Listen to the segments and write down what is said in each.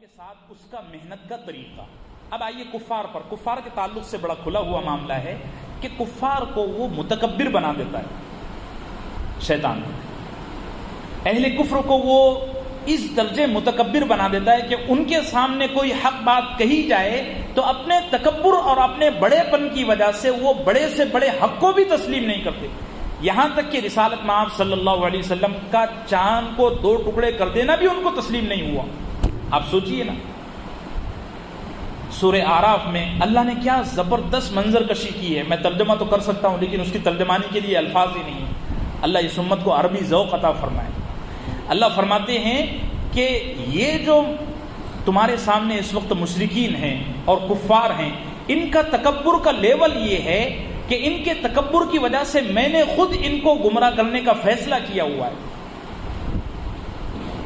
کے ساتھ اس کا محنت کا طریقہ. اب آئیے کفار کے تعلق سے بڑا کھلا ہوا معاملہ ہے کہ کفار کو وہ متکبر بنا دیتا ہے شیطان. اہل کفر کو وہ اس درجے متکبر بنا دیتا ہے کہ ان کے سامنے کوئی حق بات کہی جائے تو اپنے تکبر اور اپنے بڑے پن کی وجہ سے وہ بڑے سے بڑے حق کو بھی تسلیم نہیں کرتے. یہاں تک کہ رسالت مآب صلی اللہ علیہ وسلم کا چاند کو 2 ٹکڑے کر دینا بھی ان کو تسلیم نہیں ہوا. آپ سوچئے نا, سورہ اعراف میں اللہ نے کیا زبردست منظر کشی کی ہے. میں ترجمہ تو کر سکتا ہوں لیکن اس کی ترجمانی کے لیے الفاظ ہی نہیں ہیں. اللہ اس امت کو عربی ذوق عطا فرمائے. اللہ فرماتے ہیں کہ یہ جو تمہارے سامنے اس وقت مشرکین ہیں اور کفار ہیں, ان کا تکبر کا لیول یہ ہے کہ ان کے تکبر کی وجہ سے میں نے خود ان کو گمراہ کرنے کا فیصلہ کیا ہوا ہے.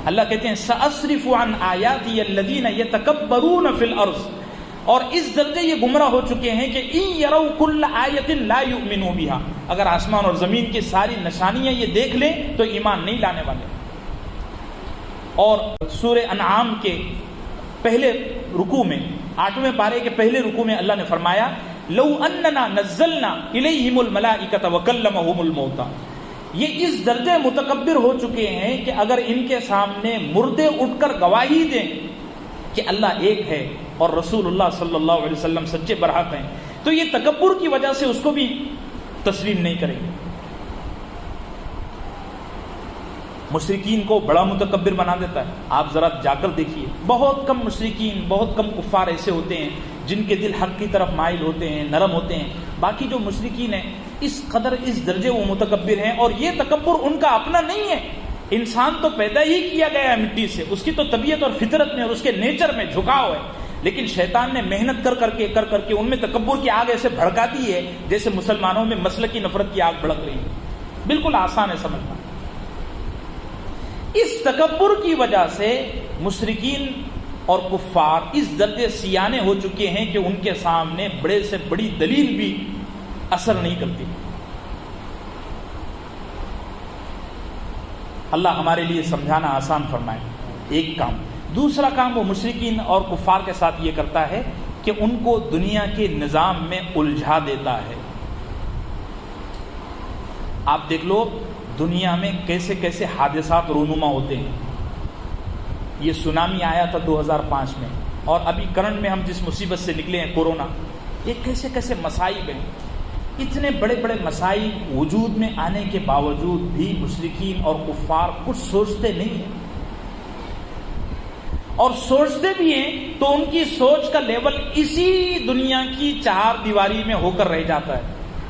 اللہ کہتے ہیں سأصرف عن آیاتی الذین یتکبرون فی الارض, اور اس درجے یہ گمراہ ہو چکے ہیں کہ ان یروا کل آیۃ لا یؤمنوا بها, اگر آسمان اور زمین کی ساری نشانیاں یہ دیکھ لیں تو ایمان نہیں لانے والے. اور سورہ انعام کے پہلے رکوع میں 8ویں پارے کے پہلے رکوع میں اللہ نے فرمایا لو اننا نزلنا الیہم الملائکۃ وکلمہم الموتى. یہ اس درجے متکبر ہو چکے ہیں کہ اگر ان کے سامنے مردے اٹھ کر گواہی دیں کہ اللہ ایک ہے اور رسول اللہ صلی اللہ علیہ وسلم سچے برحق ہیں تو یہ تکبر کی وجہ سے اس کو بھی تسلیم نہیں کریں گے. مشرکین کو بڑا متکبر بنا دیتا ہے. آپ ذرا جا کر دیکھیے, بہت کم مشرکین, بہت کم کفار ایسے ہوتے ہیں جن کے دل حق کی طرف مائل ہوتے ہیں, نرم ہوتے ہیں. باقی جو مشرکین ہیں اس قدر اس درجے وہ متکبر ہیں, اور یہ تکبر ان کا اپنا نہیں ہے. انسان تو پیدا ہی کیا گیا ہے مٹی سے, اس کی تو طبیعت اور فطرت میں اور اس کے نیچر میں جھکاؤ ہے. لیکن شیطان نے محنت کر کر کے ان میں تکبر کی آگ ایسے بھڑکا دی ہے جیسے مسلمانوں میں مسلکی نفرت کی آگ بھڑک رہی ہے. بالکل آسان ہے سمجھنا. اس تکبر کی وجہ سے مشرکین اور کفار اس درجے سیانے ہو چکے ہیں کہ ان کے سامنے بڑے سے بڑی دلیل بھی اثر نہیں کرتی. اللہ ہمارے لیے سمجھانا آسان فرمائے. ایک کام. دوسرا کام وہ مشرکین اور کفار کے ساتھ یہ کرتا ہے کہ ان کو دنیا کے نظام میں الجھا دیتا ہے. آپ دیکھ لو دنیا میں کیسے کیسے حادثات رونما ہوتے ہیں. یہ سونامی آیا تھا 2005 میں, اور ابھی کرنٹ میں ہم جس مصیبت سے نکلے ہیں کورونا, یہ کیسے کیسے مسائب ہیں. اتنے بڑے بڑے مسائب وجود میں آنے کے باوجود بھی مشرکین اور کفار کچھ سوچتے نہیں ہیں, اور سوچتے بھی ہیں تو ان کی سوچ کا لیول اسی دنیا کی 4 دیواری میں ہو کر رہ جاتا ہے.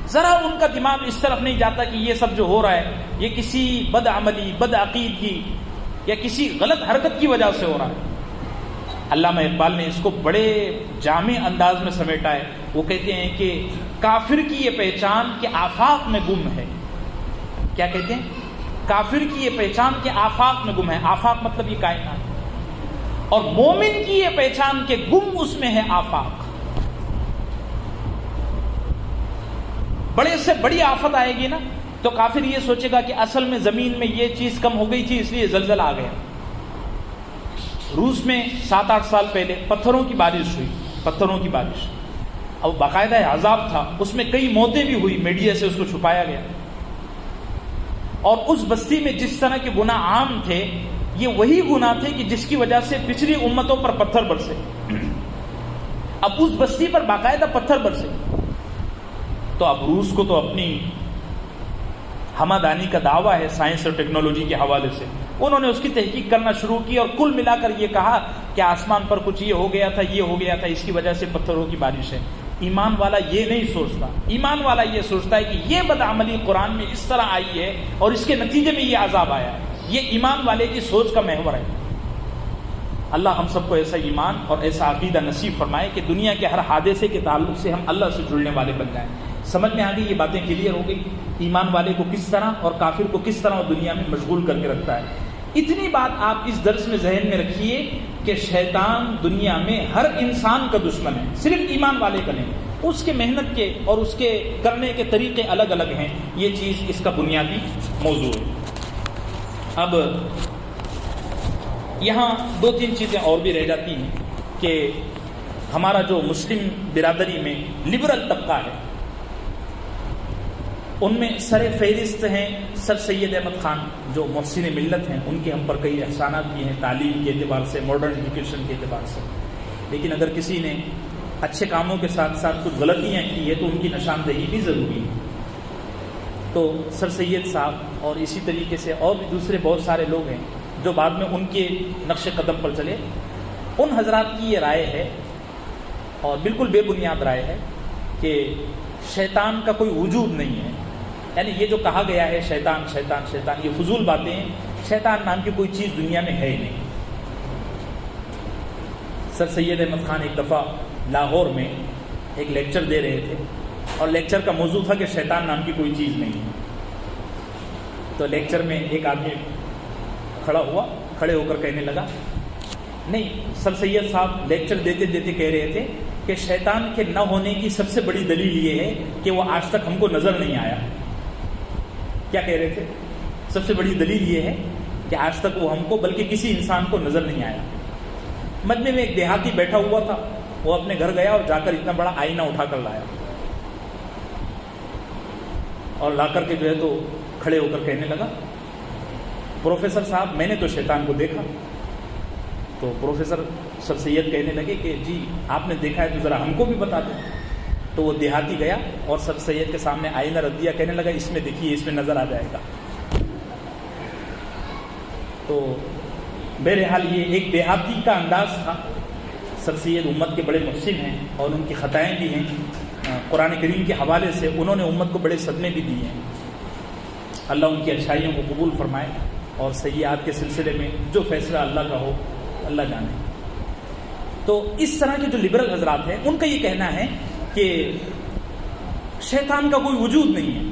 ذرا ان کا دماغ اس طرف نہیں جاتا کہ یہ سب جو ہو رہا ہے یہ کسی بد عملی, بد عقیدگی یا کسی غلط حرکت کی وجہ سے ہو رہا ہے. علامہ اقبال نے اس کو بڑے جامع انداز میں سمیٹا ہے. وہ کہتے ہیں کہ کافر کی یہ پہچان کہ آفاق میں گم ہے. کیا کہتے ہیں؟ کافر کی یہ پہچان کہ آفاق میں گم ہے. آفاق مطلب یہ کائنات. اور مومن کی یہ پہچان کہ گم اس میں ہے آفاق. بڑے سے بڑی آفت آئے گی نا تو کافر یہ سوچے گا کہ اصل میں زمین میں یہ چیز کم ہو گئی تھی اس لیے زلزلہ آ گیا. روس میں 7-8 سال پہلے پتھروں کی بارش ہوئی, پتھروں کی بارش, اب باقاعدہ عذاب تھا, اس میں کئی موتیں بھی ہوئی, میڈیا سے اس کو چھپایا گیا. اور اس بستی میں جس طرح کے گناہ عام تھے یہ وہی گناہ تھے کہ جس کی وجہ سے پچھلی امتوں پر پتھر برسے. اب اس بستی پر باقاعدہ پتھر برسے. تو اب روس کو تو اپنی ہمادانی کا دعویٰ ہے سائنس اور ٹیکنالوجی کے حوالے سے. انہوں نے اس کی تحقیق کرنا شروع کی اور کل ملا کر یہ کہا کہ آسمان پر کچھ یہ ہو گیا تھا, یہ ہو گیا تھا, اس کی وجہ سے پتھروں کی بارش ہے. ایمان والا یہ نہیں سوچتا. ایمان والا یہ سوچتا ہے کہ یہ بدعملی قرآن میں اس طرح آئی ہے اور اس کے نتیجے میں یہ عذاب آیا ہے. یہ ایمان والے کی سوچ کا محور ہے. اللہ ہم سب کو ایسا ایمان اور ایسا عقیدہ نصیب فرمائے کہ دنیا کے ہر حادثے کے تعلق سے ہم اللہ سے جڑنے والے بن جائیں. سمجھ میں آ گئی, یہ باتیں کلیئر ہو گئی. ایمان والے کو کس طرح اور کافر کو کس طرح دنیا میں مشغول کر کے رکھتا ہے. اتنی بات آپ اس درس میں ذہن میں رکھیے کہ شیطان دنیا میں ہر انسان کا دشمن ہے, صرف ایمان والے کا نہیں. اس کے محنت کے اور اس کے کرنے کے طریقے الگ الگ ہیں. یہ چیز اس کا بنیادی موضوع ہے. اب یہاں دو تین چیزیں اور بھی رہ جاتی ہیں کہ ہمارا جو مسلم برادری میں لبرل طبقہ ہے، ان میں سر فہرست ہیں سر سید احمد خان جو محسن ملت ہیں، ان کے ہم پر کئی احسانات بھی ہیں تعلیم کے اعتبار سے، ماڈرن ایجوکیشن کے اعتبار سے، لیکن اگر کسی نے اچھے کاموں کے ساتھ ساتھ کچھ غلطیاں کی ہے تو ان کی نشاندہی بھی ضروری ہے۔ تو سر سید صاحب اور اسی طریقے سے اور بھی دوسرے بہت سارے لوگ ہیں جو بعد میں ان کے نقش قدم پر چلے، ان حضرات کی یہ رائے ہے اور بالکل بے بنیاد رائے ہے کہ شیطان کا کوئی وجود نہیں ہے، یعنی یہ جو کہا گیا ہے شیطان شیطان شیطان، یہ فضول باتیں ہیں، شیطان نام کی کوئی چیز دنیا میں ہے ہی نہیں۔ سر سید احمد خان ایک دفعہ لاہور میں ایک لیکچر دے رہے تھے اور لیکچر کا موضوع تھا کہ شیطان نام کی کوئی چیز نہیں ہے۔ تو لیکچر میں ایک آدمی کھڑا ہوا، کھڑے ہو کر کہنے لگا، نہیں، سر سید صاحب لیکچر دیتے دیتے کہہ رہے تھے کہ شیطان کے نہ ہونے کی سب سے بڑی دلیل یہ ہے کہ وہ آج تک ہم کو نظر نہیں آیا۔ کیا کہہ رہے تھے؟ سب سے بڑی دلیل یہ ہے کہ آج تک وہ ہم کو بلکہ کسی انسان کو نظر نہیں آیا۔ مجمع میں ایک دیہاتی بیٹھا ہوا تھا، وہ اپنے گھر گیا اور جا کر اتنا بڑا آئینہ اٹھا کر لایا اور لا کر کے جو ہے تو کھڑے ہو کر کہنے لگا، پروفیسر صاحب میں نے تو شیطان کو دیکھا۔ تو پروفیسر سر سید کہنے لگے کہ جی آپ نے دیکھا ہے تو ذرا ہم کو بھی بتا دیں۔ تو وہ دیہاتی گیا اور سر سید کے سامنے آئینہ رکھ دیا، کہنے لگا اس میں دیکھیے، اس میں نظر آ جائے گا۔ تو بہرحال یہ ایک دیہاتی کا انداز تھا۔ سر سید امت کے بڑے محسن ہیں اور ان کی خطائیں بھی ہیں، قرآن کریم کے حوالے سے انہوں نے امت کو بڑے صدمے بھی دیے ہیں۔ اللہ ان کی اچھائیوں کو قبول فرمائے اور سیئات کے سلسلے میں جو فیصلہ اللہ کا ہو اللہ جانے۔ تو اس طرح کے جو لبرل حضرات ہیں ان کا یہ کہنا ہے کہ شیطان کا کوئی وجود نہیں ہے،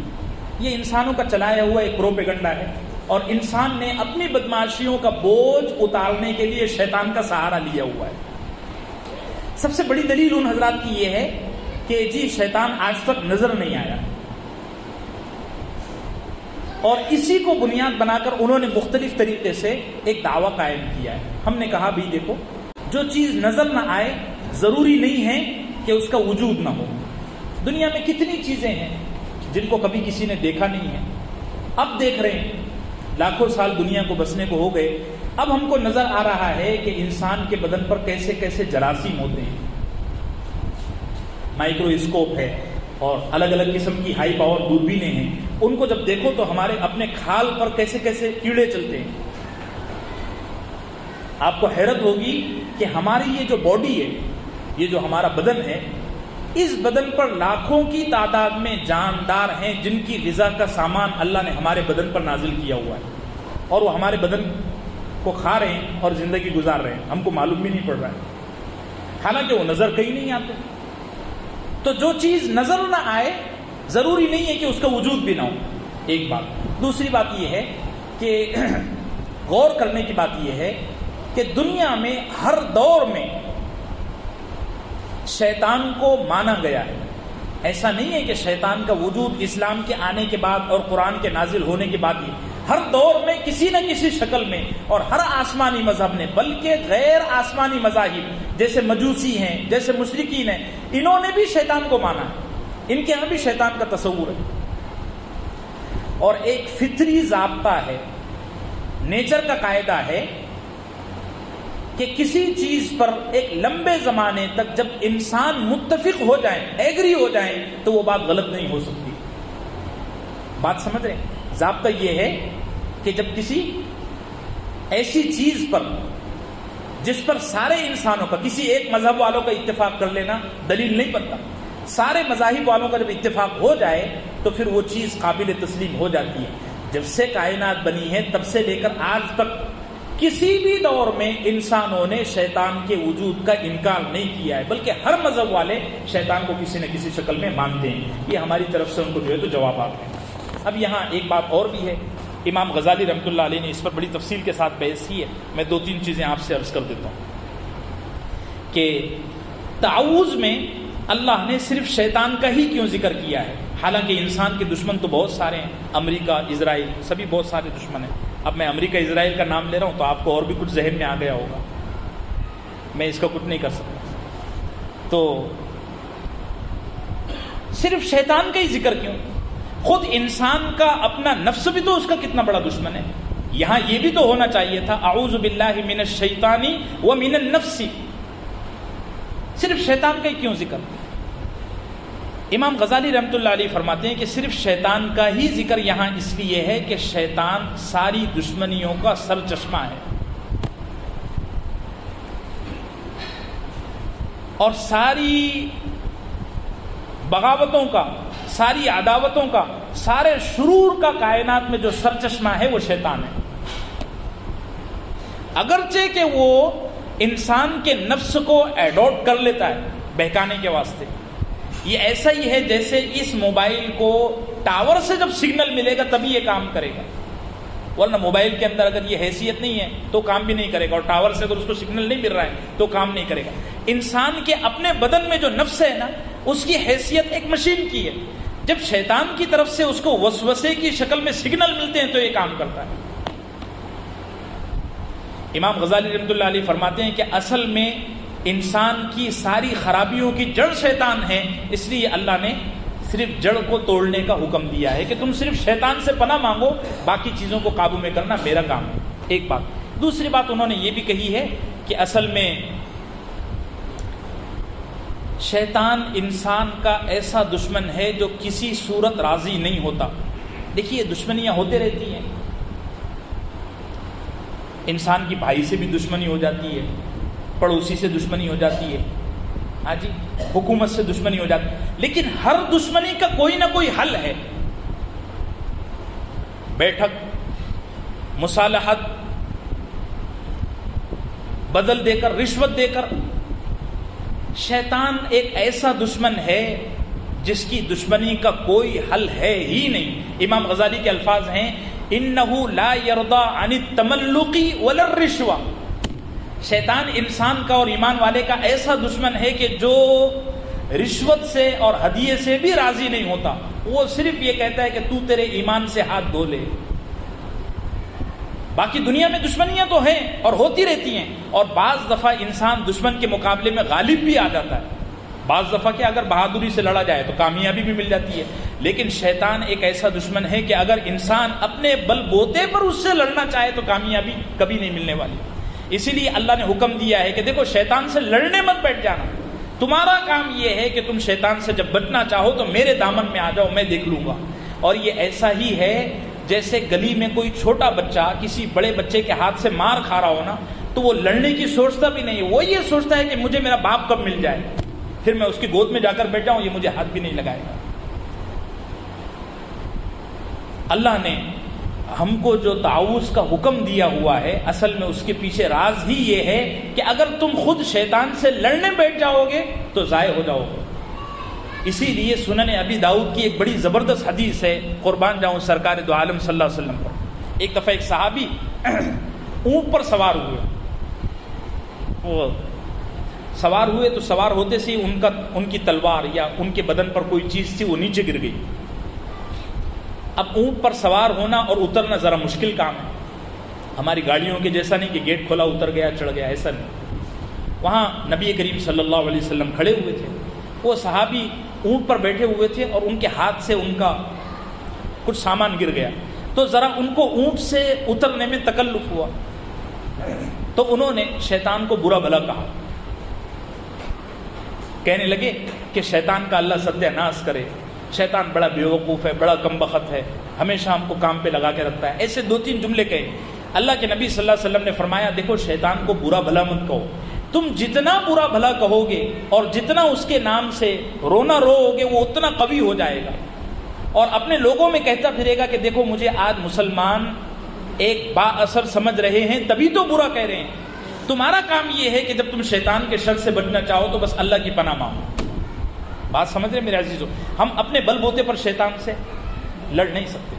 یہ انسانوں کا چلایا ہوا ایک پروپیگنڈا ہے اور انسان نے اپنی بدمعاشیوں کا بوجھ اتارنے کے لیے شیطان کا سہارا لیا ہوا ہے۔ سب سے بڑی دلیل ان حضرات کی یہ ہے کہ جی شیطان آج تک نظر نہیں آیا، اور اسی کو بنیاد بنا کر انہوں نے مختلف طریقے سے ایک دعویٰ قائم کیا ہے۔ ہم نے کہا بھی دیکھو، جو چیز نظر نہ آئے ضروری نہیں ہے کہ اس کا وجود نہ ہو۔ دنیا میں کتنی چیزیں ہیں جن کو کبھی کسی نے دیکھا نہیں ہے، اب دیکھ رہے ہیں، لاکھوں سال دنیا کو بسنے کو ہو گئے، اب ہم کو نظر آ رہا ہے کہ انسان کے بدن پر کیسے کیسے جراثیم ہوتے ہیں، مائکرو اسکوپ ہے اور الگ الگ قسم کی ہائی پاور دوربینیں ہیں، ان کو جب دیکھو تو ہمارے اپنے کھال پر کیسے کیسے کیڑے چلتے ہیں۔ آپ کو حیرت ہوگی کہ ہماری یہ جو باڈی ہے، یہ جو ہمارا بدن ہے، اس بدن پر لاکھوں کی تعداد میں جاندار ہیں جن کی غذا کا سامان اللہ نے ہمارے بدن پر نازل کیا ہوا ہے، اور وہ ہمارے بدن کو کھا رہے ہیں اور زندگی گزار رہے ہیں، ہم کو معلوم بھی نہیں پڑ رہا ہے، حالانکہ وہ نظر کہیں نہیں آتے۔ تو جو چیز نظر نہ آئے ضروری نہیں ہے کہ اس کا وجود بھی نہ ہو، ایک بات۔ دوسری بات یہ ہے کہ غور کرنے کی بات یہ ہے کہ دنیا میں ہر دور میں شیطان کو مانا گیا ہے۔ ایسا نہیں ہے کہ شیطان کا وجود اسلام کے آنے کے بعد اور قرآن کے نازل ہونے کے بعد ہی، ہر دور میں کسی نہ کسی شکل میں، اور ہر آسمانی مذہب نے، بلکہ غیر آسمانی مذاہب جیسے مجوسی ہیں، جیسے مشرکین ہیں، انہوں نے بھی شیطان کو مانا ہے، ان کے ہاں بھی شیطان کا تصور ہے۔ اور ایک فطری ضابطہ ہے، نیچر کا قاعدہ ہے کہ کسی چیز پر ایک لمبے زمانے تک جب انسان متفق ہو جائیں، ایگری ہو جائیں، تو وہ بات غلط نہیں ہو سکتی۔ بات سمجھ رہے ہیں؟ ضابطہ یہ ہے کہ جب کسی ایسی چیز پر جس پر سارے انسانوں کا، کسی ایک مذہب والوں کا اتفاق کر لینا دلیل نہیں بنتا، سارے مذاہب والوں کا جب اتفاق ہو جائے تو پھر وہ چیز قابل تسلیم ہو جاتی ہے۔ جب سے کائنات بنی ہے تب سے لے کر آج تک کسی بھی دور میں انسانوں نے شیطان کے وجود کا انکار نہیں کیا ہے، بلکہ ہر مذہب والے شیطان کو کسی نہ کسی شکل میں مانتے ہیں۔ یہ ہماری طرف سے ان کو جو ہے تو جوابات ہیں۔ اب یہاں ایک بات اور بھی ہے، امام غزالی رحمۃ اللہ علیہ نے اس پر بڑی تفصیل کے ساتھ بحث کی ہے، میں دو تین چیزیں آپ سے عرض کر دیتا ہوں کہ تعوذ میں اللہ نے صرف شیطان کا ہی کیوں ذکر کیا ہے، حالانکہ انسان کے دشمن تو بہت سارے ہیں، امریکہ، اسرائیل، سبھی بہت سارے دشمن ہیں، اب میں امریکہ اسرائیل کا نام لے رہا ہوں تو آپ کو اور بھی کچھ ذہن میں آ گیا ہوگا، میں اس کا کچھ نہیں کر سکتا۔ تو صرف شیطان کا ہی ذکر کیوں؟ خود انسان کا اپنا نفس بھی تو اس کا کتنا بڑا دشمن ہے۔ یہاں یہ بھی تو ہونا چاہیے تھا اعوذ باللہ من الشیطان ومن النفس، صرف شیطان کا ہی کیوں ذکر؟ امام غزالی رحمۃ اللہ علیہ فرماتے ہیں کہ صرف شیطان کا ہی ذکر یہاں اس لیے ہے کہ شیطان ساری دشمنیوں کا سر چشمہ ہے، اور ساری بغاوتوں کا، ساری عداوتوں کا، سارے شرور کا کائنات میں جو سر چشمہ ہے وہ شیطان ہے۔ اگرچہ کہ وہ انسان کے نفس کو ایڈاپٹ کر لیتا ہے بہکانے کے واسطے، یہ ایسا ہی ہے جیسے اس موبائل کو ٹاور سے جب سگنل ملے گا تبھی یہ کام کرے گا، ورنہ موبائل کے اندر اگر یہ حیثیت نہیں ہے تو کام بھی نہیں کرے گا، اور ٹاور سے اگر اس کو سگنل نہیں مل رہا ہے تو کام نہیں کرے گا۔ انسان کے اپنے بدن میں جو نفس ہے نا، اس کی حیثیت ایک مشین کی ہے، جب شیطان کی طرف سے اس کو وسوسے کی شکل میں سگنل ملتے ہیں تو یہ کام کرتا ہے۔ امام غزالی رحمۃ اللہ علیہ فرماتے ہیں کہ اصل میں انسان کی ساری خرابیوں کی جڑ شیطان ہے، اس لیے اللہ نے صرف جڑ کو توڑنے کا حکم دیا ہے کہ تم صرف شیطان سے پناہ مانگو، باقی چیزوں کو قابو میں کرنا میرا کام ہے۔ ایک بات۔ دوسری بات انہوں نے یہ بھی کہی ہے کہ اصل میں شیطان انسان کا ایسا دشمن ہے جو کسی صورت راضی نہیں ہوتا۔ دیکھیے دشمنیاں ہوتے رہتی ہیں، انسان کی بھائی سے بھی دشمنی ہو جاتی ہے، پڑوسی سے دشمنی ہو جاتی ہے، ہاں جی، حکومت سے دشمنی ہو جاتی ہے، لیکن ہر دشمنی کا کوئی نہ کوئی حل ہے۔ بیٹھک، مصالحت، بدل دے کر، رشوت دے کر۔ شیطان ایک ایسا دشمن ہے جس کی دشمنی کا کوئی حل ہے ہی نہیں۔ امام غزالی کے الفاظ ہیں انہ لا یرضی عن التملق ولا الرشوہ۔ شیطان انسان کا اور ایمان والے کا ایسا دشمن ہے کہ جو رشوت سے اور ہدیے سے بھی راضی نہیں ہوتا، وہ صرف یہ کہتا ہے کہ تو تیرے ایمان سے ہاتھ دھو لے۔ باقی دنیا میں دشمنیاں تو ہیں اور ہوتی رہتی ہیں، اور بعض دفعہ انسان دشمن کے مقابلے میں غالب بھی آ جاتا ہے، بعض دفعہ کہ اگر بہادری سے لڑا جائے تو کامیابی بھی مل جاتی ہے۔ لیکن شیطان ایک ایسا دشمن ہے کہ اگر انسان اپنے بل بوتے پر اس سے لڑنا چاہے تو کامیابی کبھی نہیں ملنے والی۔ اسی لیے اللہ نے حکم دیا ہے کہ دیکھو شیطان سے لڑنے مت بیٹھ جانا، تمہارا کام یہ ہے کہ تم شیطان سے جب بچنا چاہو تو میرے دامن میں آ جاؤ، میں دیکھ لوں گا۔ اور یہ ایسا ہی ہے جیسے گلی میں کوئی چھوٹا بچہ کسی بڑے بچے کے ہاتھ سے مار کھا رہا ہو نا، تو وہ لڑنے کی سوچتا بھی نہیں، وہ یہ سوچتا ہے کہ مجھے میرا باپ کب مل جائے، پھر میں اس کی گود میں جا کر بیٹھ جاؤں، یہ مجھے ہاتھ بھی نہیں لگائے گا۔ اللہ نے ہم کو جو تعوذ کا حکم دیا ہوا ہے، اصل میں اس کے پیچھے راز ہی یہ ہے کہ اگر تم خود شیطان سے لڑنے بیٹھ جاؤ گے تو ضائع ہو جاؤ گے۔ اسی لیے سنن ابی داؤد کی ایک بڑی زبردست حدیث ہے، قربان جاؤں سرکار دو عالم صلی اللہ علیہ وسلم پر۔ ایک دفعہ ایک صحابی اونٹ پر سوار ہوئے، وہ سوار ہوئے تو سوار ہوتے سے ان کی تلوار یا ان کے بدن پر کوئی چیز تھی وہ نیچے گر گئی۔ اب اونٹ پر سوار ہونا اور اترنا ذرا مشکل کام ہے، ہماری گاڑیوں کے جیسا نہیں کہ گیٹ کھولا اتر گیا چڑھ گیا، ایسا نہیں۔ وہاں نبی کریم صلی اللہ علیہ وسلم کھڑے ہوئے تھے، وہ صحابی اونٹ پر بیٹھے ہوئے تھے اور ان کے ہاتھ سے ان کا کچھ سامان گر گیا، تو ذرا ان کو اونٹ سے اترنے میں تکلف ہوا، تو انہوں نے شیطان کو برا بھلا کہا، کہنے لگے کہ شیطان کا اللہ ستیہ ناش کرے، شیطان بڑا بیوقوف ہے، بڑا کم بخت ہے، ہمیشہ ہم کو کام پہ لگا کے رکھتا ہے۔ ایسے دو تین جملے کہے۔ اللہ کے نبی صلی اللہ علیہ وسلم نے فرمایا دیکھو شیطان کو برا بھلا مت کہو، تم جتنا برا بھلا کہو گے اور جتنا اس کے نام سے رونا رو گے وہ اتنا قوی ہو جائے گا، اور اپنے لوگوں میں کہتا پھرے گا کہ دیکھو مجھے آج مسلمان ایک با اثر سمجھ رہے ہیں تبھی تو برا کہہ رہے ہیں۔ تمہارا کام یہ ہے کہ جب تم شیطان کے شر سے بچنا چاہو تو بس اللہ کی پناہ مانگو۔ بات سمجھ رہے میرے عزیزو؟ ہم اپنے بل بوتے پر شیطان سے لڑ نہیں سکتے۔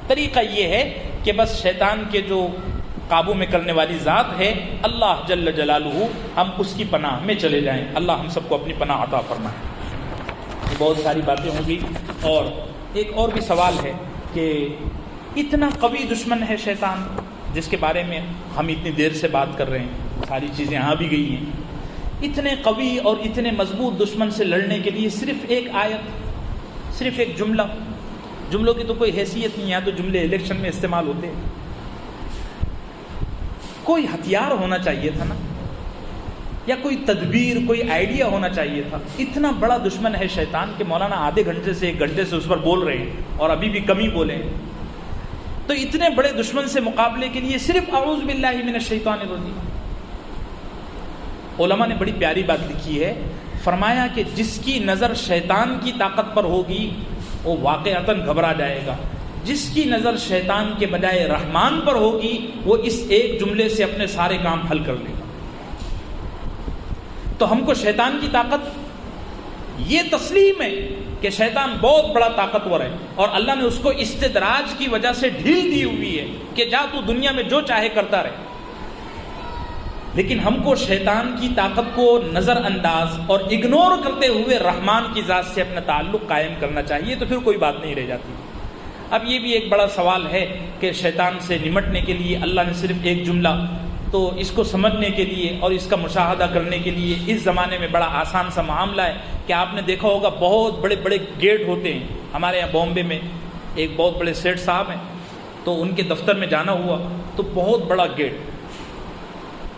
طریقہ یہ ہے کہ بس شیطان کے جو قابو میں کرنے والی ذات ہے اللہ جل جلالہ، ہم اس کی پناہ میں چلے جائیں۔ اللہ ہم سب کو اپنی پناہ عطا فرمائے۔ بہت ساری باتیں ہوں گی، اور ایک اور بھی سوال ہے کہ اتنا قوی دشمن ہے شیطان، جس کے بارے میں ہم اتنی دیر سے بات کر رہے ہیں، ساری چیزیں یہاں بھی گئی ہیں. اتنے قوی اور اتنے مضبوط دشمن سے لڑنے کے لیے صرف ایک آیت، صرف ایک جملوں کی تو کوئی حیثیت نہیں ہے. تو جملے الیکشن میں استعمال ہوتے ہیں. کوئی ہتھیار ہونا چاہیے تھا نا، یا کوئی تدبیر، کوئی آئیڈیا ہونا چاہیے تھا. اتنا بڑا دشمن ہے شیطان کہ مولانا آدھے گھنٹے سے 1 گھنٹے سے اس پر بول رہے ہیں اور ابھی بھی کم ہی بولے ہیں. تو اتنے بڑے دشمن سے مقابلے کے لیے صرف اعوذ باللہ من الشیطان الرجیم. علماء نے بڑی پیاری بات لکھی ہے، فرمایا کہ جس کی نظر شیطان کی طاقت پر ہوگی وہ واقعتاً گھبرا جائے گا، جس کی نظر شیطان کے بجائے رحمان پر ہوگی وہ اس ایک جملے سے اپنے سارے کام حل کر لے گا. تو ہم کو شیطان کی طاقت یہ تسلیم ہے کہ شیطان بہت بڑا طاقتور ہے اور اللہ نے اس کو استدراج کی وجہ سے ڈھیل دی ہوئی ہے کہ جا تو دنیا میں جو چاہے کرتا رہے. لیکن ہم کو شیطان کی طاقت کو نظر انداز اور اگنور کرتے ہوئے رحمان کی ذات سے اپنا تعلق قائم کرنا چاہیے، تو پھر کوئی بات نہیں رہ جاتی. اب یہ بھی ایک بڑا سوال ہے کہ شیطان سے نمٹنے کے لیے اللہ نے صرف ایک جملہ، تو اس کو سمجھنے کے لیے اور اس کا مشاہدہ کرنے کے لیے اس زمانے میں بڑا آسان سا معاملہ ہے کہ آپ نے دیکھا ہوگا بہت بڑے بڑے گیٹ ہوتے ہیں. ہمارے یہاں بامبے میں ایک بہت بڑے سیٹ صاحب ہیں، تو ان کے دفتر میں جانا ہوا تو بہت بڑا گیٹ،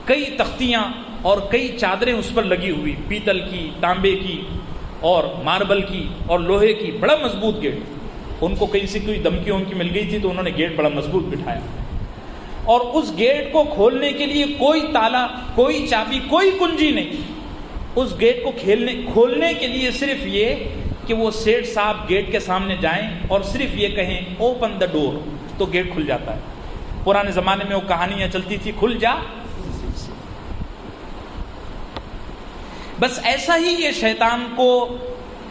کئی تختیاں اور کئی چادریں اس پر لگی ہوئی، پیتل کی، تانبے کی اور ماربل کی اور لوہے کی، بڑا مضبوط گیٹ. ان کو کہیں سے کوئی دھمکی ان کی مل گئی تھی تو انہوں نے گیٹ بڑا مضبوط بٹھایا، اور اس گیٹ کو کھولنے کے لیے کوئی تالا، کوئی چابی، کوئی کنجی نہیں. اس گیٹ کو کھولنے کے لیے صرف یہ کہ وہ سیٹ صاحب گیٹ کے سامنے جائیں اور صرف یہ کہیں اوپن دا ڈور، تو گیٹ کھل جاتا ہے. پرانے زمانے میں وہ کہانیاں چلتی تھی، کھل جا. بس ایسا ہی یہ شیطان کو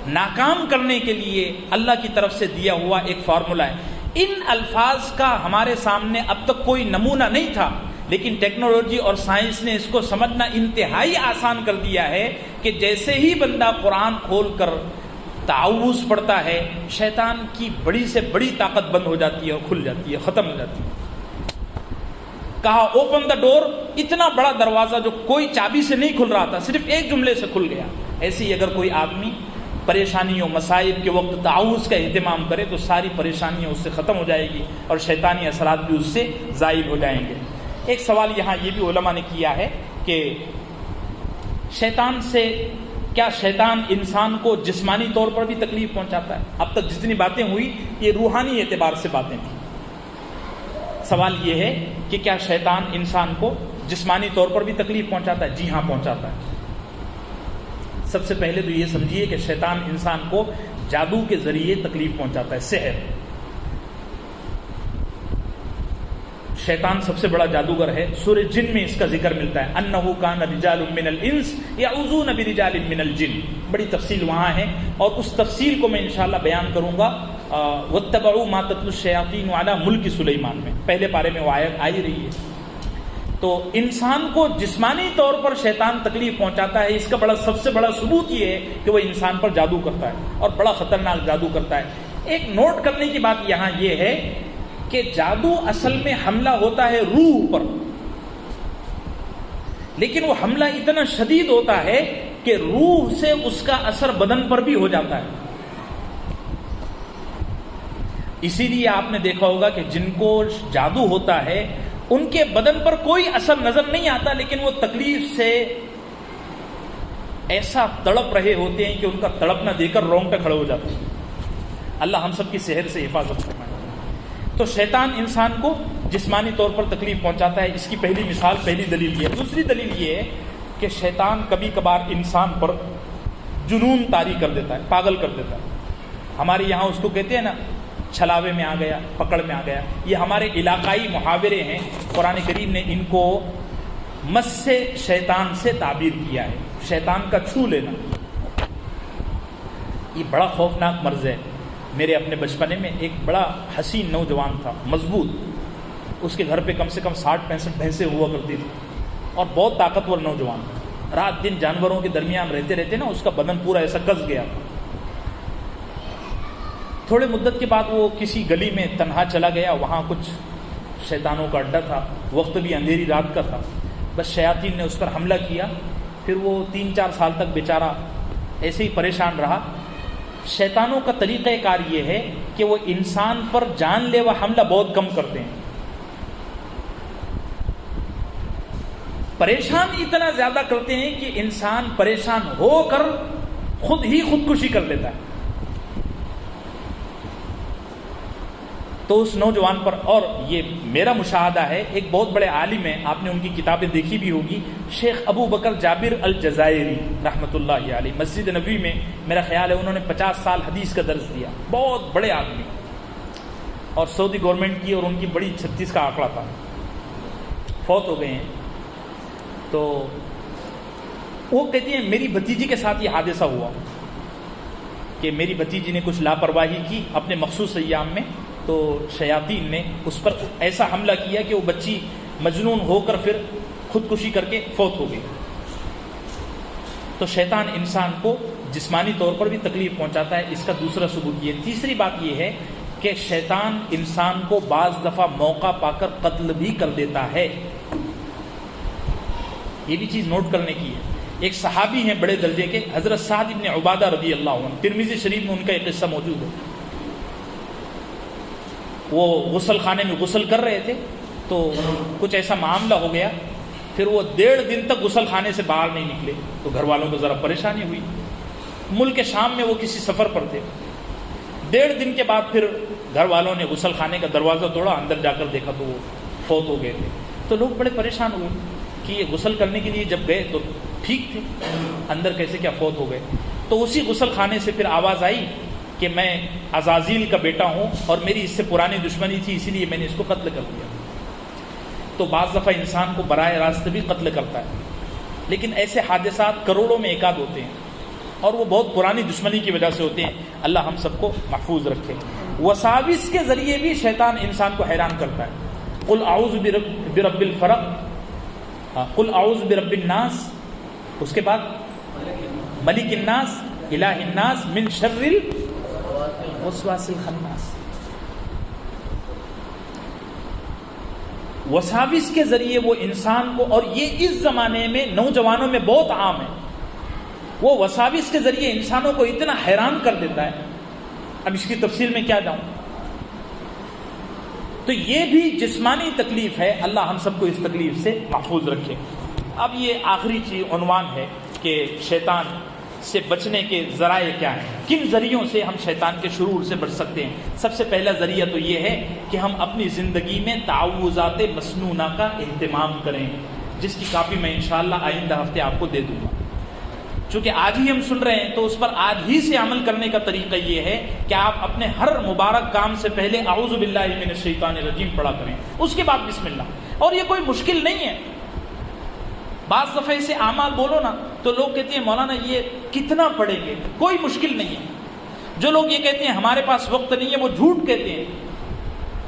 ناکام کرنے کے لیے اللہ کی طرف سے دیا ہوا ایک فارمولا ہے. ان الفاظ کا ہمارے سامنے اب تک کوئی نمونہ نہیں تھا، لیکن ٹیکنالوجی اور سائنس نے اس کو سمجھنا انتہائی آسان کر دیا ہے کہ جیسے ہی بندہ قرآن کھول کر تعوذ پڑھتا ہے، شیطان کی بڑی سے بڑی طاقت بند ہو جاتی ہے اور کھل جاتی ہے، ختم ہو جاتی ہے. کہا اوپن دا ڈور، اتنا بڑا دروازہ جو کوئی چابی سے نہیں کھل رہا تھا، صرف ایک جملے سے کھل گیا. ایسے ہی اگر کوئی آدمی پریشانیوں مصائب کے وقت تعوذ کا اہتمام کرے تو ساری پریشانیاں اس سے ختم ہو جائے گی اور شیطانی اثرات بھی اس سے زائل ہو جائیں گے. ایک سوال یہاں یہ بھی علماء نے کیا ہے کہ شیطان سے کیا شیطان انسان کو جسمانی طور پر بھی تکلیف پہنچاتا ہے؟ اب تک جتنی باتیں ہوئی یہ روحانی اعتبار سے باتیں تھیں. سوال یہ ہے کہ کیا شیطان انسان کو جسمانی طور پر بھی تکلیف پہنچاتا ہے؟ جی ہاں، پہنچاتا ہے. سب سے پہلے تو یہ سمجھیے کہ شیطان انسان کو جادو کے ذریعے تکلیف پہنچاتا ہے، سحر. شیطان سب سے بڑا جادوگر ہے. سورہ جن میں اس کا ذکر ملتا ہے، انہ کان رجال من الانس یعوذون برجال من الجن. بڑی تفصیل وہاں ہے اور اس تفصیل کو میں انشاءاللہ بیان کروں گا. واتبعوا ما تتلو الشیاطین علی ملک سلیمان میں پہلے پارے میں وہ آیت آئی رہی ہے. تو انسان کو جسمانی طور پر شیطان تکلیف پہنچاتا ہے. اس کا سب سے بڑا ثبوت یہ ہے کہ وہ انسان پر جادو کرتا ہے اور بڑا خطرناک جادو کرتا ہے. ایک نوٹ کرنے کی بات یہاں یہ ہے کہ جادو اصل میں حملہ ہوتا ہے روح پر، لیکن وہ حملہ اتنا شدید ہوتا ہے کہ روح سے اس کا اثر بدن پر بھی ہو جاتا ہے. اسی لیے آپ نے دیکھا ہوگا کہ جن کو جادو ہوتا ہے ان کے بدن پر کوئی اثر نظر نہیں آتا، لیکن وہ تکلیف سے ایسا تڑپ رہے ہوتے ہیں کہ ان کا تڑپنا دیکھ کر رونگٹے کھڑے ہو جاتے ہیں. اللہ ہم سب کی صحت سے حفاظت فرمائے. تو شیطان انسان کو جسمانی طور پر تکلیف پہنچاتا ہے. اس کی پہلی مثال، پہلی دلیل یہ ہے. دوسری دلیل یہ ہے کہ شیطان کبھی کبھار انسان پر جنون طاری کر دیتا ہے، پاگل کر دیتا ہے. ہمارے یہاں اس کو کہتے ہیں نا، چھلاوے میں آ گیا، پکڑ میں آ گیا. یہ ہمارے علاقائی محاورے ہیں. قرآن کریم نے ان کو مس سے شیطان سے تعبیر کیا ہے، شیطان کا چھو لینا. یہ بڑا خوفناک مرض ہے. میرے اپنے بچپنے میں ایک بڑا حسین نوجوان تھا، مضبوط. اس کے گھر پہ کم سے کم 60-65 بھینسیں ہوا کرتی تھی اور بہت طاقتور نوجوان. رات دن جانوروں کے درمیان رہتے رہتے نا اس کا بدن پورا ایسا کس گیا. تھوڑے مدت کے بعد وہ کسی گلی میں تنہا چلا گیا. وہاں کچھ شیطانوں کا اڈا تھا، وقت بھی اندھیری رات کا تھا، بس شیاطین نے اس پر حملہ کیا. پھر وہ 3-4 سال تک بیچارہ ایسے ہی پریشان رہا. شیطانوں کا طریقہ کار یہ ہے کہ وہ انسان پر جان لیوا حملہ بہت کم کرتے ہیں. پریشان اتنا زیادہ کرتے ہیں کہ انسان پریشان ہو کر خود ہی خودکشی کر لیتا ہے. تو اس نوجوان پر، اور یہ میرا مشاہدہ ہے، ایک بہت بڑے عالم ہیں، آپ نے ان کی کتابیں دیکھی بھی ہوگی، شیخ ابو بکر جابر الجزائری رحمۃ اللہ علیہ، مسجد نبوی میں میرا خیال ہے انہوں نے 50 سال حدیث کا درس دیا. بہت بڑے آدمی، اور سعودی گورنمنٹ کی اور ان کی بڑی 36 کا آنکڑا تھا. فوت ہو گئے ہیں. تو وہ کہتے ہیں میری بھتیجی کے ساتھ یہ حادثہ ہوا کہ میری بھتیجی نے کچھ لاپرواہی کی اپنے مخصوص ایام میں، تو شیاطین نے اس پر ایسا حملہ کیا کہ وہ بچی مجنون ہو کر پھر خودکشی کر کے فوت ہو گئی. تو شیطان انسان کو جسمانی طور پر بھی تکلیف پہنچاتا ہے، اس کا دوسرا ثبوت یہ. تیسری بات یہ ہے کہ شیطان انسان کو بعض دفعہ موقع پا کر قتل بھی کر دیتا ہے. یہ بھی چیز نوٹ کرنے کی ہے. ایک صحابی ہیں بڑے درجے کے، حضرت سعد بن عبادہ رضی اللہ عنہ، ترمذی شریف میں ان کا ایک قصہ موجود ہے. وہ غسل خانے میں غسل کر رہے تھے تو کچھ ایسا معاملہ ہو گیا، پھر وہ 1.5 دن تک غسل خانے سے باہر نہیں نکلے. تو گھر والوں کو ذرا پریشانی ہوئی. ملک شام میں وہ کسی سفر پر تھے. 1.5 دن کے بعد پھر گھر والوں نے غسل خانے کا دروازہ توڑا، اندر جا کر دیکھا تو وہ فوت ہو گئے تھے. تو لوگ بڑے پریشان ہوئے کہ یہ غسل کرنے کے لیے جب گئے تو ٹھیک تھے، اندر کیسے کیا فوت ہو گئے. تو اسی غسل خانے سے پھر آواز آئی کہ میں عزازیل کا بیٹا ہوں اور میری اس سے پرانی دشمنی تھی، اسی لیے میں نے اس کو قتل کر دیا. تو بعض دفعہ انسان کو براہ راست بھی قتل کرتا ہے، لیکن ایسے حادثات کروڑوں میں ایک آدھ ہوتے ہیں، اور وہ بہت پرانی دشمنی کی وجہ سے ہوتے ہیں. اللہ ہم سب کو محفوظ رکھے. وساوس کے ذریعے بھی شیطان انسان کو حیران کرتا ہے. قل اعوذ برب الفلق، قل اعوذ برب الناس، اس کے بعد ملک الناس، الہ الناس، من شر الوسواس الخناس. وساوس کے ذریعے وہ انسان کو، اور یہ اس زمانے میں نوجوانوں میں بہت عام ہے، وہ وساوس کے ذریعے انسانوں کو اتنا حیران کر دیتا ہے. اب اس کی تفصیل میں کیا جاؤں. تو یہ بھی جسمانی تکلیف ہے. اللہ ہم سب کو اس تکلیف سے محفوظ رکھے. اب یہ آخری چیز عنوان ہے کہ شیطان سے بچنے کے ذرائع کیا ہیں، کن ذریعوں سے ہم شیطان کے شرور سے بچ سکتے ہیں. سب سے پہلا ذریعہ تو یہ ہے کہ ہم اپنی زندگی میں تعوذات مسنونہ کا اہتمام کریں، جس کی کاپی میں انشاءاللہ آئندہ ہفتے آپ کو دے دوں گا. چونکہ آج ہی ہم سن رہے ہیں تو اس پر آج ہی سے عمل کرنے کا طریقہ یہ ہے کہ آپ اپنے ہر مبارک کام سے پہلے اعوذ باللہ من الشیطان الرجیم پڑھا کریں، اس کے بعد بسم اللہ. اور یہ کوئی مشکل نہیں ہے. بعض دفعہ سے اعمال بولو نا تو لوگ کہتے ہیں مولانا یہ کتنا پڑھیں گے. کوئی مشکل نہیں ہے. جو لوگ یہ کہتے ہیں ہمارے پاس وقت نہیں ہے، وہ جھوٹ کہتے ہیں.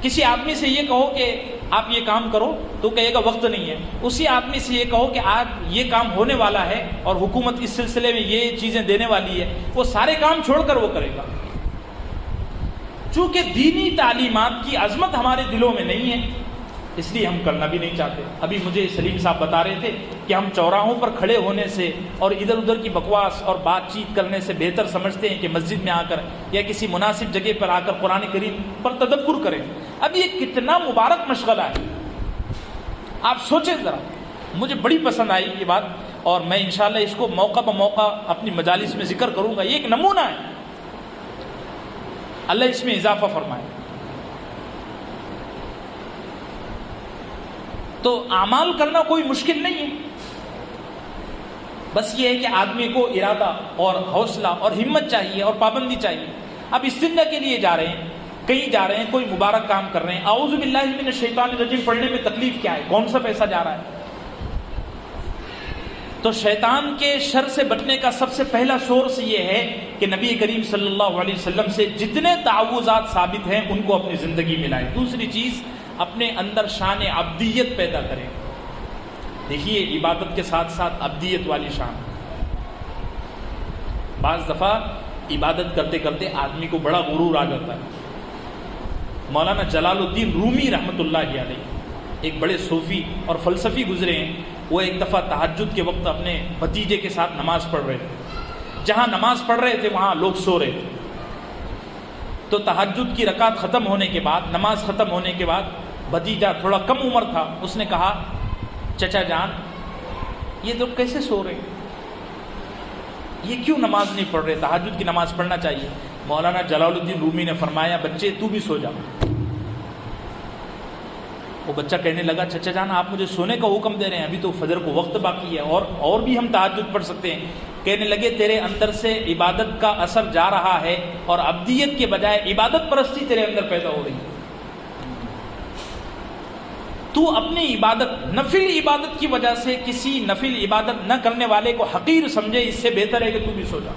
کسی آدمی سے یہ کہو کہ آپ یہ کام کرو تو کہے گا وقت نہیں ہے. اسی آدمی سے یہ کہو کہ آج یہ کام ہونے والا ہے اور حکومت اس سلسلے میں یہ چیزیں دینے والی ہے، وہ سارے کام چھوڑ کر وہ کرے گا. چونکہ دینی تعلیمات کی عظمت ہمارے دلوں میں نہیں ہے، اس لیے ہم کرنا بھی نہیں چاہتے. ابھی مجھے سلیم صاحب بتا رہے تھے کہ ہم چوراہوں پر کھڑے ہونے سے اور ادھر ادھر کی بکواس اور بات چیت کرنے سے بہتر سمجھتے ہیں کہ مسجد میں آ کر یا کسی مناسب جگہ پر آ کر قرآن کریم پر تدبر کریں. اب یہ کتنا مبارک مشغلہ ہے، آپ سوچیں ذرا. مجھے بڑی پسند آئی یہ بات، اور میں انشاءاللہ اس کو موقع بموقع اپنی مجالس میں ذکر کروں گا. یہ ایک نمونہ ہے، اللہ اس میں اضافہ فرمائے. تو اعمال کرنا کوئی مشکل نہیں ہے، بس یہ ہے کہ آدمی کو ارادہ اور حوصلہ اور ہمت چاہیے اور پابندی چاہیے. اب استنجا کے لیے جا رہے ہیں، کہیں جا رہے ہیں، کوئی مبارک کام کر رہے ہیں، اعوذ باللہ من الشیطان الرجیم پڑھنے میں تکلیف کیا ہے؟ کون سا پیسہ جا رہا ہے؟ تو شیطان کے شر سے بچنے کا سب سے پہلا سورس یہ ہے کہ نبی کریم صلی اللہ علیہ وسلم سے جتنے تعوذات ثابت ہیں ان کو اپنی زندگی میں لائیں. دوسری چیز، اپنے اندر شان عبدیت پیدا کریں. دیکھیے عبادت کے ساتھ ساتھ عبدیت والی شان. بعض دفعہ عبادت کرتے کرتے آدمی کو بڑا غرور آ جاتا ہے مولانا جلال الدین رومی رحمۃ اللہ علیہ ایک بڑے صوفی اور فلسفی گزرے ہیں. وہ ایک دفعہ تہجد کے وقت اپنے بھتیجے کے ساتھ نماز پڑھ رہے تھے. جہاں نماز پڑھ رہے تھے وہاں لوگ سو رہے تھے. تو تہجد کی رکعت ختم ہونے کے بعد، نماز ختم ہونے کے بعد، بھتیجا تھوڑا کم عمر تھا، اس نے کہا چچا جان یہ لوگ کیسے سو رہے ہیں، یہ کیوں نماز نہیں پڑھ رہے، تہجد کی نماز پڑھنا چاہیے. مولانا جلال الدین رومی نے فرمایا بچے تو بھی سو جا. وہ بچہ کہنے لگا چچا جان آپ مجھے سونے کا حکم دے رہے ہیں، ابھی تو فجر کو وقت باقی ہے اور بھی ہم تہجد پڑھ سکتے ہیں. کہنے لگے تیرے اندر سے عبادت کا اثر جا رہا ہے اور عبدیت کے بجائے عبادت پرستی تیرے اندر پیدا ہو رہی ہے. تو اپنی عبادت، نفل عبادت کی وجہ سے کسی نفل عبادت نہ کرنے والے کو حقیر سمجھے، اس سے بہتر ہے کہ تو بھی سو جا.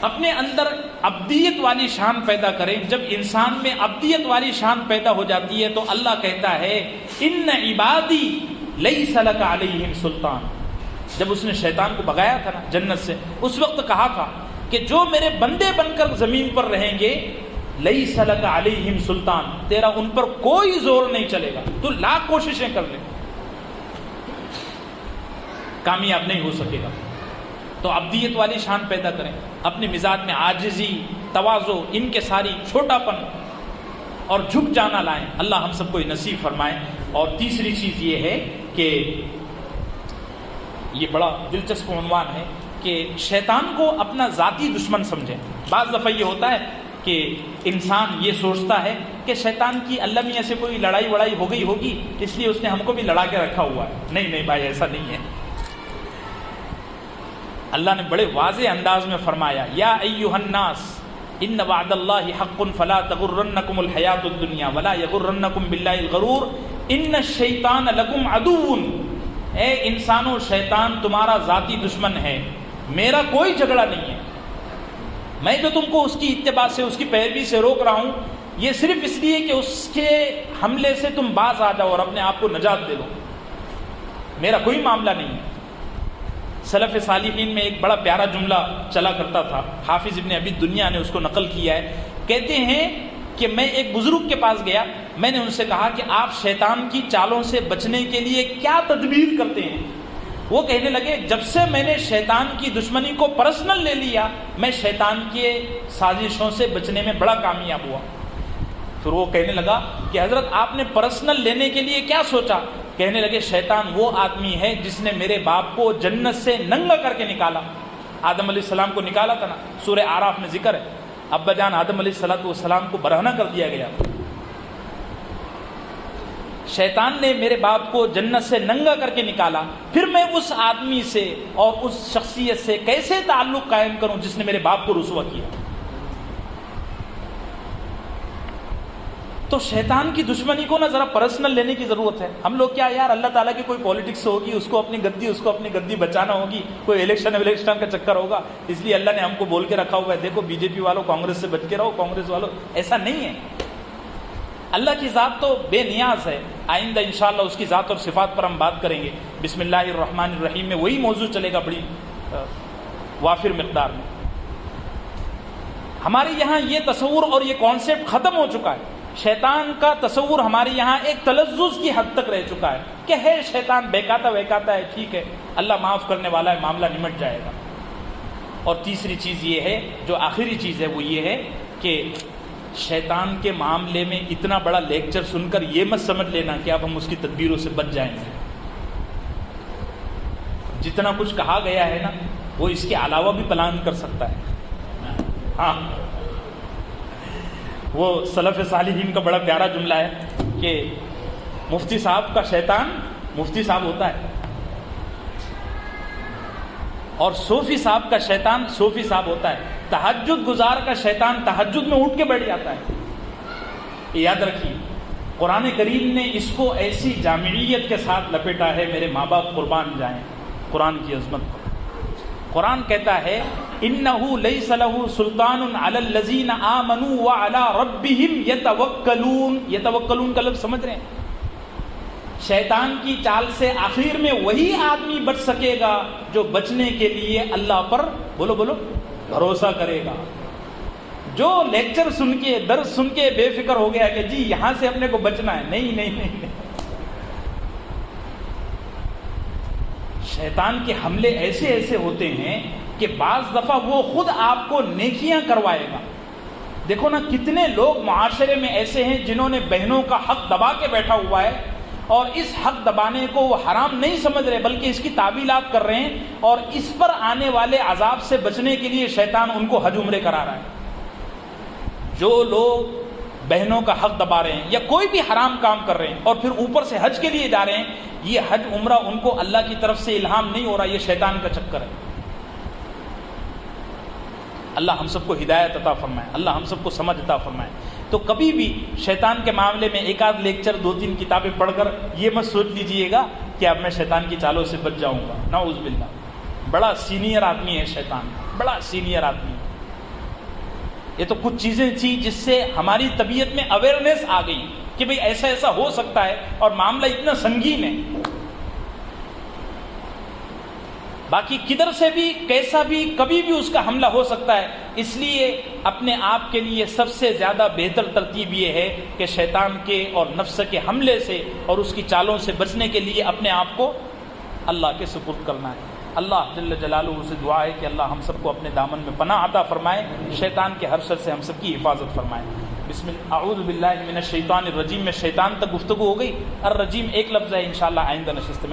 اپنے اندر عبدیت والی شان پیدا کریں. جب انسان میں عبدیت والی شان پیدا ہو جاتی ہے تو اللہ کہتا ہے ان عبادی لیس لک علیہم سلطان. جب اس نے شیطان کو بھگایا تھا نا جنت سے، اس وقت کہا تھا کہ جو میرے بندے بن کر زمین پر رہیں گے لیس لک علیہم سلطان، تیرا ان پر کوئی زور نہیں چلے گا، تو لاکھ کوششیں کر لے کامیاب نہیں ہو سکے گا. تو عبدیت والی شان پیدا کریں. اپنے مزاج میں عاجزی، تواضع، ان کے ساری چھوٹا پن اور جھک جانا لائیں. اللہ ہم سب کو نصیب فرمائے. اور تیسری چیز یہ ہے کہ یہ بڑا دلچسپ عنوان ہے کہ شیطان کو اپنا ذاتی دشمن سمجھیں. بعض دفعہ یہ ہوتا ہے کہ انسان یہ سوچتا ہے کہ شیطان کی اللہ میاں سے کوئی لڑائی وڑائی ہو گئی ہوگی اس لیے اس نے ہم کو بھی لڑا کے رکھا ہوا ہے. نہیں بھائی، ایسا نہیں ہے. اللہ نے بڑے واضح انداز میں فرمایا یا ایھا الناس ان وعد اللہ حق فلا تغرنکم الحیاۃ الدنیا ولا یغرنکم باللہ الغرور ان الشیطان لکم عدو. اے انسانوں، شیطان تمہارا ذاتی دشمن ہے، میرا کوئی جھگڑا نہیں ہے. میں جو تم کو اس کی اتباع سے، اس کی پیروی سے روک رہا ہوں، یہ صرف اس لیے کہ اس کے حملے سے تم باز آ جاؤ اور اپنے آپ کو نجات دے لو. میرا کوئی معاملہ نہیں ہے. سلف صالحین میں ایک بڑا پیارا جملہ چلا کرتا تھا، حافظ ابن ابی دنیا نے اس کو نقل کیا ہے. کہتے ہیں کہ میں ایک بزرگ کے پاس گیا، میں نے ان سے کہا کہ آپ شیطان کی چالوں سے بچنے کے لیے کیا تدبیر کرتے ہیں؟ وہ کہنے لگے جب سے میں نے شیطان کی دشمنی کو پرسنل لے لیا، میں شیطان کے سازشوں سے بچنے میں بڑا کامیاب ہوا. پھر وہ کہنے لگا کہ حضرت آپ نے پرسنل لینے کے لیے کیا سوچا؟ کہنے لگے شیطان وہ آدمی ہے جس نے میرے باپ کو جنت سے ننگا کر کے نکالا. آدم علیہ السلام کو نکالا تھا نا، سورہ اعراف میں ذکر ہے. ابا جان آدم علیہ السلام کو برہنہ کر دیا گیا. شیطان نے میرے باپ کو جنت سے ننگا کر کے نکالا. پھر میں اس آدمی سے اور اس شخصیت سے کیسے تعلق قائم کروں جس نے میرے باپ کو رسوا کیا؟ تو شیطان کی دشمنی کو نا ذرا پرسنل لینے کی ضرورت ہے. ہم لوگ کیا یار، اللہ تعالیٰ کی کوئی پالیٹکس ہوگی، اس کو اپنی گدی بچانا ہوگی، کوئی الیکشن کا چکر ہوگا، اس لیے اللہ نے ہم کو بول کے رکھا ہوا ہے دیکھو بی جے پی والوں کانگریس سے بچ کے رہو، کانگریس والوں. ایسا نہیں ہے. اللہ کی ذات تو بے نیاز ہے. آئندہ انشاءاللہ اس کی ذات اور صفات پر ہم بات کریں گے. بسم اللہ الرحمن الرحیم میں وہی موضوع چلے گا بڑی وافر مقدار میں. ہمارے یہاں یہ تصور اور یہ کانسیپٹ ختم ہو چکا ہے. شیطان کا تصور ہمارے یہاں ایک تلذذ کی حد تک رہ چکا ہے کہ ہے شیطان بہکاتا ہے، ٹھیک ہے، اللہ معاف کرنے والا ہے، معاملہ نمٹ جائے گا. اور تیسری چیز یہ ہے، جو آخری چیز ہے، وہ یہ ہے کہ شیطان کے معاملے میں اتنا بڑا لیکچر سن کر یہ مت سمجھ لینا کہ اب ہم اس کی تدبیروں سے بچ جائیں گے. جتنا کچھ کہا گیا ہے نا، وہ اس کے علاوہ بھی پلان کر سکتا ہے. ہاں، وہ سلف صالحین کا بڑا پیارا جملہ ہے کہ مفتی صاحب کا شیطان مفتی صاحب ہوتا ہے اور صوفی صاحب کا شیطان صوفی صاحب ہوتا ہے. تہجد گزار کا شیطان تہجد میں اٹھ کے بیٹھ جاتا ہے. یاد رکھیے، قرآن کریم نے اس کو ایسی جامعیت کے ساتھ لپیٹا ہے، میرے ماں باپ قربان جائیں قرآن کی عظمت پر. قرآن کہتا ہے انہ لیس لہ سلطان علی الذین آمنوا وعلی ربہم یتوکلون. یتوکلون کا لفظ سمجھ رہے ہیں؟ شیطان کی چال سے آخر میں وہی آدمی بچ سکے گا جو بچنے کے لیے اللہ پر بولو بھروسہ کرے گا. جو لیکچر سن کے درس سن کے بے فکر ہو گیا کہ جی یہاں سے اپنے کو بچنا ہے، نہیں نہیں نہیں نہیں۔ شیطان کے حملے ایسے ایسے ہوتے ہیں کہ بعض دفعہ وہ خود آپ کو نیکیاں کروائے گا۔ دیکھو نا کتنے لوگ معاشرے میں ایسے ہیں جنہوں نے بہنوں کا حق دبا کے بیٹھا ہوا ہے، اور اس حق دبانے کو وہ حرام نہیں سمجھ رہے بلکہ اس کی تعویلات کر رہے ہیں، اور اس پر آنے والے عذاب سے بچنے کے لیے شیطان ان کو حج عمرے کرا رہا ہے۔ جو لوگ بہنوں کا حق دبا رہے ہیں یا کوئی بھی حرام کام کر رہے ہیں اور پھر اوپر سے حج کے لیے جا رہے ہیں، یہ حج عمرہ ان کو اللہ کی طرف سے الہام نہیں ہو رہا، یہ شیطان کا چکر ہے۔ اللہ ہم سب کو ہدایت عطا فرمائے، اللہ ہم سب کو سمجھ عطا فرمائے۔ تو کبھی بھی شیطان کے معاملے میں ایک آدھ لیکچر 2-3 کتابیں پڑھ کر یہ مت سوچ لیجئے گا کہ اب میں شیطان کی چالوں سے بچ جاؤں گا، نعوذ باللہ۔ بڑا سینئر آدمی ہے شیطان، بڑا سینئر آدمی ہے۔ یہ تو کچھ چیزیں تھیں جس سے ہماری طبیعت میں اویئرنیس آ گئی کہ بھئی ایسا ایسا ہو سکتا ہے، اور معاملہ اتنا سنگین ہے۔ باقی کدھر سے بھی کیسا بھی کبھی بھی اس کا حملہ ہو سکتا ہے، اس لیے اپنے آپ کے لیے سب سے زیادہ بہتر ترتیب یہ ہے کہ شیطان کے اور نفس کے حملے سے اور اس کی چالوں سے بچنے کے لیے اپنے آپ کو اللہ کے سپرد کرنا ہے۔ اللہ جل جلالہ سے دعا ہے کہ اللہ ہم سب کو اپنے دامن میں پناہ عطا فرمائے، شیطان کے ہر شر سے ہم سب کی حفاظت فرمائے۔ بسم اللہ، اعوذ باللہ من الشیطان الرجیم میں شیطان تک گفتگو ہو گئی، الرجیم ایک لفظ ہے، انشاءاللہ آئندہ نشست میں